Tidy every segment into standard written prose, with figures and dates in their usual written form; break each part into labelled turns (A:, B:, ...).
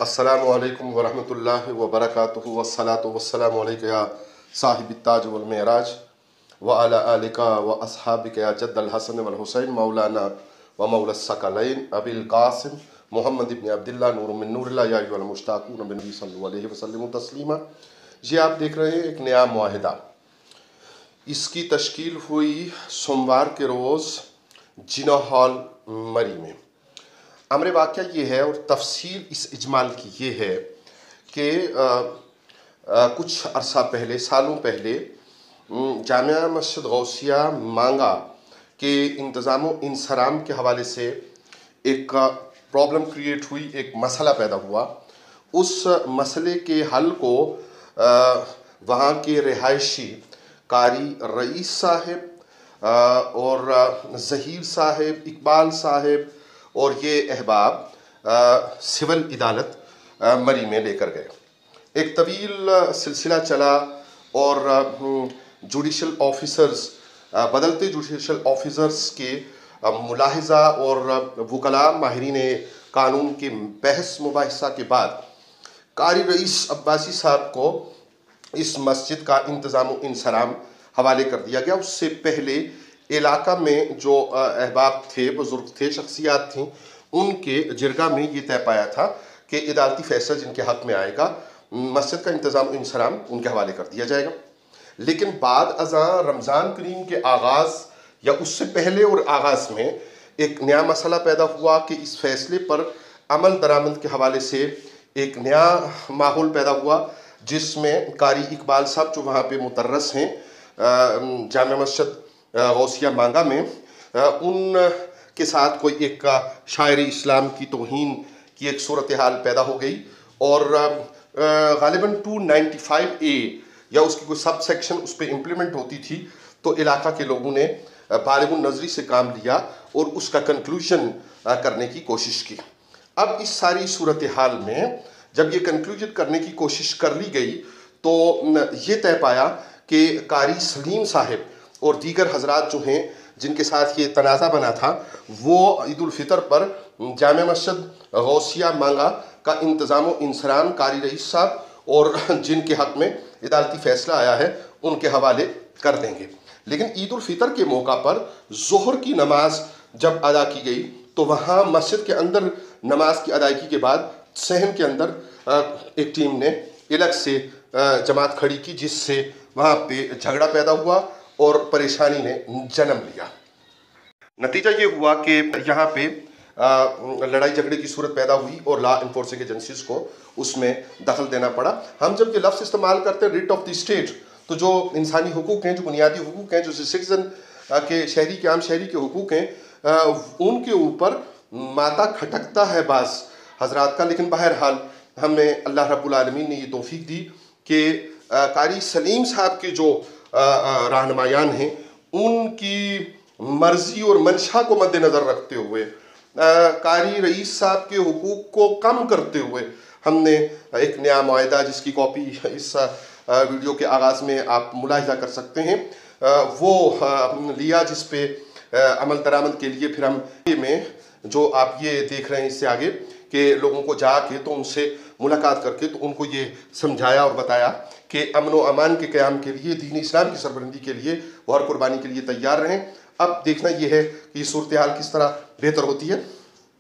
A: अस्सलामु अलैकुम वरहमतुल्लाहि वबरकातुहु वस्सलातु वस्सलामु अलैका या साहिब ताज वल मेराज व अला आलिका व अस्हाबिका या जद्दल हसन वल हुसैन मौलाना व मौला सकलैन अबिल कासिम मोहम्मद इब्न अब्दुल्लाह नूर मिन नूरिल्लाह या अय्युहल मुश्ताकून बिन नबी सल्लल्लाहु अलैहि वसल्लम तस्लीमा। ये आप देख रहे हैं एक नया मुआहिदा। इसकी तश्कील हुई सोमवार के रोज़ जिना हॉल मरी में। अमर वाक़या ये है और तफसील इस इजमाल की ये है कि कुछ अरसा पहले, सालों पहले जामिया मस्जिद गौसिया मांगा के इंतज़ाम व इंसराम के हवाले से एक प्रॉब्लम क्रिएट हुई, एक मसला पैदा हुआ। उस मसले के हल को वहाँ के रिहायशी कारी रईस साहब और ज़हीर साहब, इकबाल साहब और ये अहबाब सिविल अदालत मरी में लेकर गए। एक तवील सिलसिला चला और जुडिशल ऑफिसर्स, बदलते जुडिशल ऑफिसर्स के मुलाहिज़ा और वकला माहिरीन कानून के बहस मुबाहिसा के बाद कारी रईस अब्बासी साहब को इस मस्जिद का इंतज़ाम व इंसराम हवाले कर दिया गया। उससे पहले इलाका में जो अहबाब थे, बुज़ुर्ग थे, शख्सियात थीं, उनके जिरगा में ये तय पाया था कि अदालती फ़ैसला जिनके हक़ में आएगा मस्जिद का इंतज़ाम इंसराम उनके हवाले कर दिया जाएगा। लेकिन बाद अज़ां रमज़ान करीम के आगाज़ या उससे पहले और आगाज़ में एक नया मसला पैदा हुआ कि इस फ़ैसले पर अमल दरामद के हवाले से एक नया माहौल पैदा हुआ, जिसमें कारी इकबाल साहब जो वहाँ पे मुतर्रस हैं जामिया मस्जिद गौसिया मांगा में, उन के साथ कोई एक शायर इस्लाम की तौहीन की एक सूरत हाल पैदा हो गई और ग़ालिबन 295A या उसकी कोई सब सेक्शन उस पर इम्प्लीमेंट होती थी। तो इलाका के लोगों ने बालिगुन नज़री से काम लिया और उसका कंक्लूजन करने की कोशिश की। अब इस सारी सूरत हाल में जब ये कंक्लूजन करने की कोशिश कर ली गई तो ये तय पाया कि कारी सलीम साहब और दीगर हजरात जो हैं जिनके साथ ये तनाज़ा बना था, वो ईद उल फितर पर जामिया मस्जिद गौसिया मांगा का इंतज़ाम व इंसराम कारी रईस साहब और जिनके हक़ में अदालती फ़ैसला आया है उनके हवाले कर देंगे। लेकिन ईद उल फितर के मौका पर ज़ोहर की नमाज जब अदा की गई तो वहाँ मस्जिद के अंदर नमाज की अदायगी के बाद सहन के अंदर एक टीम ने अलग से जमात खड़ी की, जिससे वहाँ पे झगड़ा पैदा हुआ और परेशानी ने जन्म लिया। नतीजा ये हुआ कि यहाँ पे लड़ाई झगड़े की सूरत पैदा हुई और लॉ इन्फोर्सिंग एजेंसीज को उसमें दखल देना पड़ा। हम जब ये लफ्ज़ इस्तेमाल करते हैं रिट ऑफ द स्टेट, तो जो इंसानी हुकूक हैं, जो बुनियादी हुकूक हैं, जो सिटीज़न के शहरी के आम शहरी के हुकूक हैं, उनके ऊपर माथा खटकता है बाज़ हजरात का। लेकिन बहरहाल हमें अल्लाह रब्बुल आलमीन ने ये तौफीक दी कि कारी सलीम साहब के जो रहनुमायान हैं उनकी मर्ज़ी और मंशा को मद्देनज़र रखते हुए, कारी रईस साहब के हुकूक को कम करते हुए हमने एक नया मुआहिदा, जिसकी कॉपी इस वीडियो के आगाज़ में आप मुलाहिज़ा कर सकते हैं, वो लिया, जिस पे अमल दरामद के लिए फिर हम में जो आप ये देख रहे हैं इससे आगे कि लोगों को जाके तो उनसे मुलाकात करके तो उनको ये समझाया और बताया कि अमन व अमान के क़याम के लिए, दीन इस्लाम की सरबलंदी के लिए वो हर कुर्बानी के लिए तैयार रहें। अब देखना ये है कि सूरत हाल किस तरह बेहतर होती है।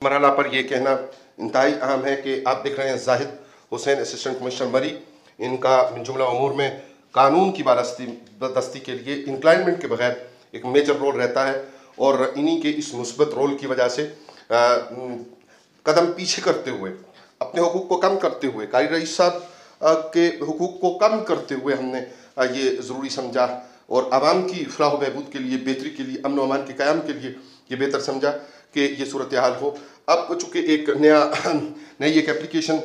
A: मरहला पर यह कहना इंतहाई अहम है कि आप देख रहे हैं जाहिद हुसैन असिस्टेंट कमिश्नर मरी, इनका जुमला उमूर में कानून की बालादस्ती के लिए इंक्लाइनमेंट के बगैर एक मेजर रोल रहता है और इन्हीं के इस मुस्बत रोल की वजह से कदम पीछे करते हुए, अपने हुकूक को कम करते हुए, कारी रईस साहब के हुकूक को कम करते हुए हमने ये ज़रूरी समझा और आवाम की फलाह व बहबूद के लिए, बेहतरी के लिए, अमन व अमान के क़याम के लिए ये बेहतर समझा कि ये सूरत हाल हो। अब चूँकि एक नई एक एप्लीकेशन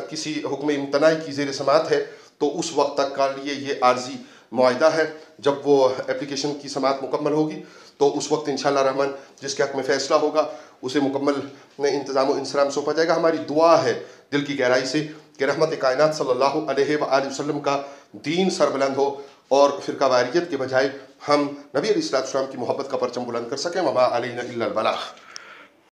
A: किसी हुक्म इम्तनाई की ज़ेर समात है, तो उस वक्त तक का लिए ये आर्जी मुआहिदा है। जब वो एप्लीकेशन की समात मुकम्मल होगी तो उस वक्त इंशाअल्लाह रहमान जिसके हक़ में फ़ैसला होगा उसे मुकम्मल इंतज़ाम व इंसराम सौंपा जाएगा। हमारी दुआ है दिल की गहराई से कि रहमत कायनात सल्लल्लाहु अलैहि वसल्लम का दीन सरबुलंद हो और फ़िरका वारियत के बजाय हम नबी अलैहिस्सलाम की मोहब्बत का परचम बुलंद कर सकें। वमा अलैना इल्लल बलाग।